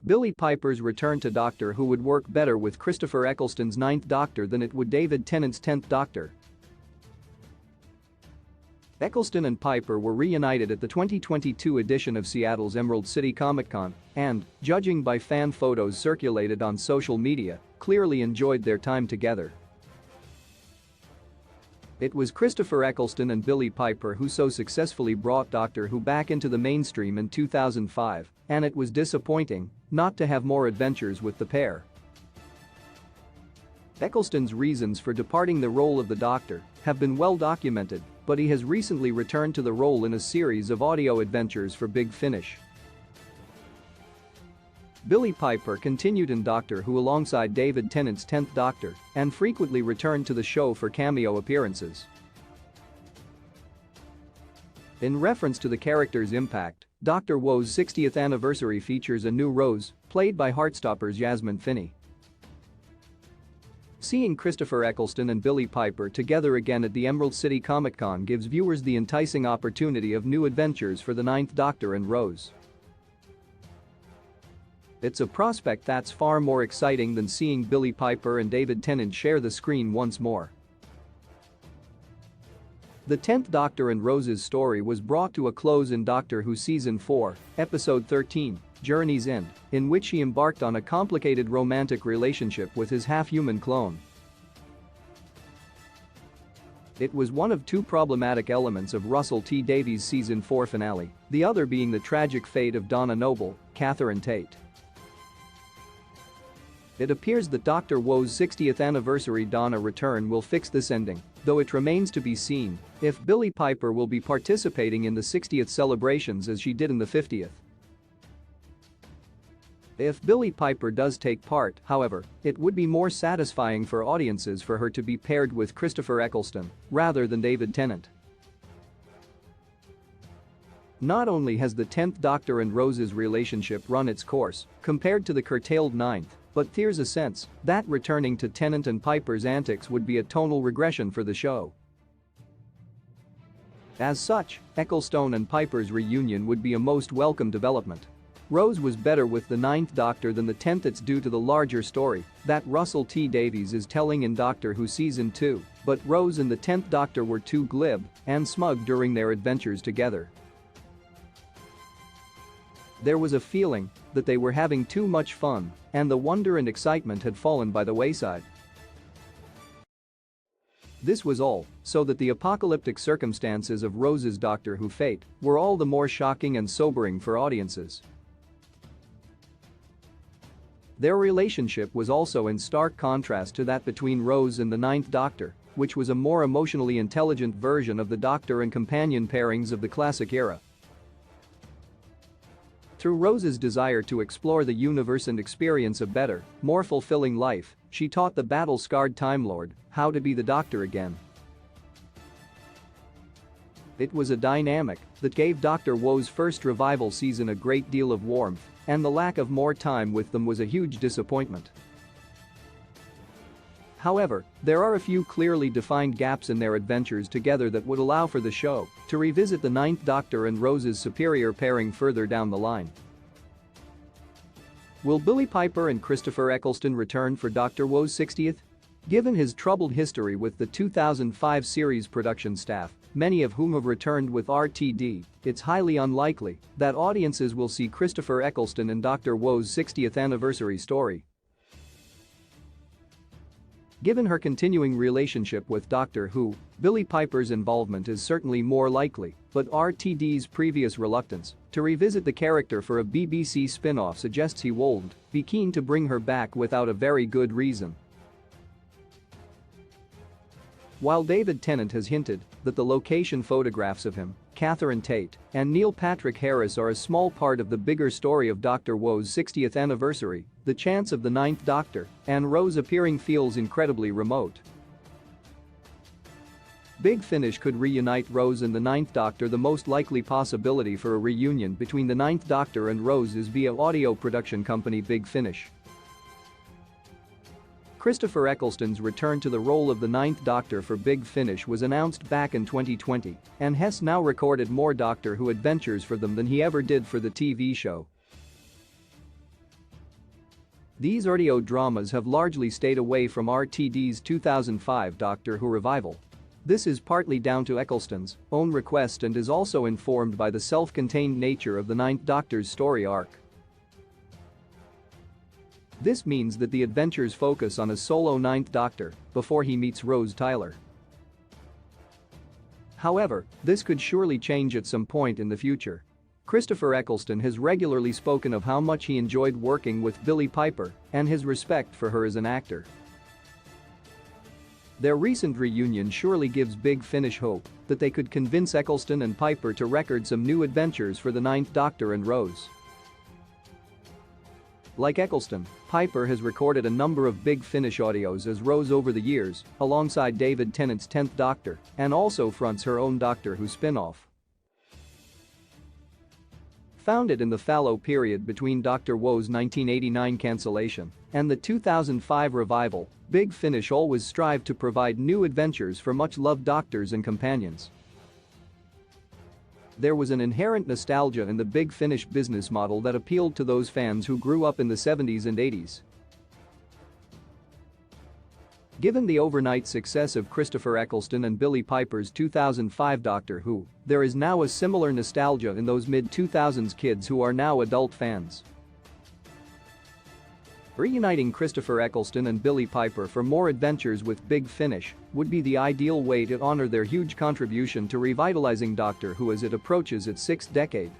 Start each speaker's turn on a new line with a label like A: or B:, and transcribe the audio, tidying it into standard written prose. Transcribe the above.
A: Billie Piper's return to Doctor Who would work better with Christopher Eccleston's Ninth Doctor than it would David Tennant's 10th Doctor. Eccleston and Piper were reunited at the 2022 edition of Seattle's Emerald City Comic-Con and, judging by fan photos circulated on social media, clearly enjoyed their time together. It was Christopher Eccleston and Billie Piper who so successfully brought Doctor Who back into the mainstream in 2005, and it was disappointing not to have more adventures with the pair. Eccleston's reasons for departing the role of the Doctor have been well documented, but he has recently returned to the role in a series of audio adventures for Big Finish. Billie Piper continued in Doctor Who alongside David Tennant's 10th Doctor and frequently returned to the show for cameo appearances. In reference to the character's impact, Dr. Wo's 60th anniversary features a new Rose, played by Heartstopper's Yasmin Finney. Seeing Christopher Eccleston and Billie Piper together again at the Emerald City Comic-Con gives viewers the enticing opportunity of new adventures for the Ninth Doctor and Rose. It's a prospect that's far more exciting than seeing Billie Piper and David Tennant share the screen once more. The 10th Doctor and Rose's story was brought to a close in Doctor Who Season 4, Episode 13, Journey's End, in which he embarked on a complicated romantic relationship with his half-human clone. It was one of two problematic elements of Russell T Davies' Season 4 finale, the other being the tragic fate of Donna Noble, Catherine Tate. It appears that Dr. Wo's 60th anniversary Donna return will fix this ending, though it remains to be seen if Billie Piper will be participating in the 60th celebrations as she did in the 50th. If Billie Piper does take part, however, it would be more satisfying for audiences for her to be paired with Christopher Eccleston rather than David Tennant. Not only has the 10th Doctor and Rose's relationship run its course compared to the curtailed 9th, but there's a sense that returning to Tennant and Piper's antics would be a tonal regression for the show. As such, Eccleston and Piper's reunion would be a most welcome development. Rose was better with the 9th Doctor than the 10th. It's due to the larger story that Russell T Davies is telling in Doctor Who Season 2, but Rose and the 10th Doctor were too glib and smug during their adventures together. There was a feeling that they were having too much fun, and the wonder and excitement had fallen by the wayside. This was all so that the apocalyptic circumstances of Rose's Doctor Who fate were all the more shocking and sobering for audiences. Their relationship was also in stark contrast to that between Rose and the 9th Doctor, which was a more emotionally intelligent version of the Doctor and companion pairings of the classic era. Through Rose's desire to explore the universe and experience a better, more fulfilling life, she taught the battle-scarred Time Lord how to be the Doctor again. It was a dynamic that gave Dr. Wo's first revival season a great deal of warmth, and the lack of more time with them was a huge disappointment. However, there are a few clearly defined gaps in their adventures together that would allow for the show to revisit the 9th Doctor and Rose's superior pairing further down the line. Will Billie Piper and Christopher Eccleston return for Dr. Wo's 60th? Given his troubled history with the 2005 series production staff, many of whom have returned with RTD, it's highly unlikely that audiences will see Christopher Eccleston in Dr. Wo's 60th anniversary story. Given her continuing relationship with Doctor Who, Billie Piper's involvement is certainly more likely, but RTD's previous reluctance to revisit the character for a BBC spin-off suggests he won't be keen to bring her back without a very good reason. While David Tennant has hinted that the location photographs of him, Catherine Tate, and Neil Patrick Harris are a small part of the bigger story of Dr. Wo's 60th anniversary, the chance of the 9th Doctor and Rose appearing feels incredibly remote. Big Finish could reunite Rose and the 9th Doctor. The most likely possibility for a reunion between the 9th Doctor and Rose is via audio production company Big Finish. Christopher Eccleston's return to the role of the 9th Doctor for Big Finish was announced back in 2020, and has now recorded more Doctor Who adventures for them than he ever did for the TV show. These audio dramas have largely stayed away from RTD's 2005 Doctor Who revival. This is partly down to Eccleston's own request and is also informed by the self-contained nature of the Ninth Doctor's story arc. This means that the adventures focus on a solo Ninth Doctor before he meets Rose Tyler. However, this could surely change at some point in the future. Christopher Eccleston has regularly spoken of how much he enjoyed working with Billie Piper and his respect for her as an actor. Their recent reunion surely gives Big Finish hope that they could convince Eccleston and Piper to record some new adventures for the Ninth Doctor and Rose. Like Eccleston, Piper has recorded a number of Big Finish audios as Rose over the years, alongside David Tennant's 10th Doctor, and also fronts her own Doctor Who spin-off. Founded in the fallow period between Dr. Wo's 1989 cancellation and the 2005 revival, Big Finish always strived to provide new adventures for much-loved doctors and companions. There was an inherent nostalgia in the Big Finish business model that appealed to those fans who grew up in the 70s and 80s. Given the overnight success of Christopher Eccleston and Billie Piper's 2005 Doctor Who, there is now a similar nostalgia in those mid-2000s kids who are now adult fans. Reuniting Christopher Eccleston and Billie Piper for more adventures with Big Finish would be the ideal way to honor their huge contribution to revitalizing Doctor Who as it approaches its 6th decade.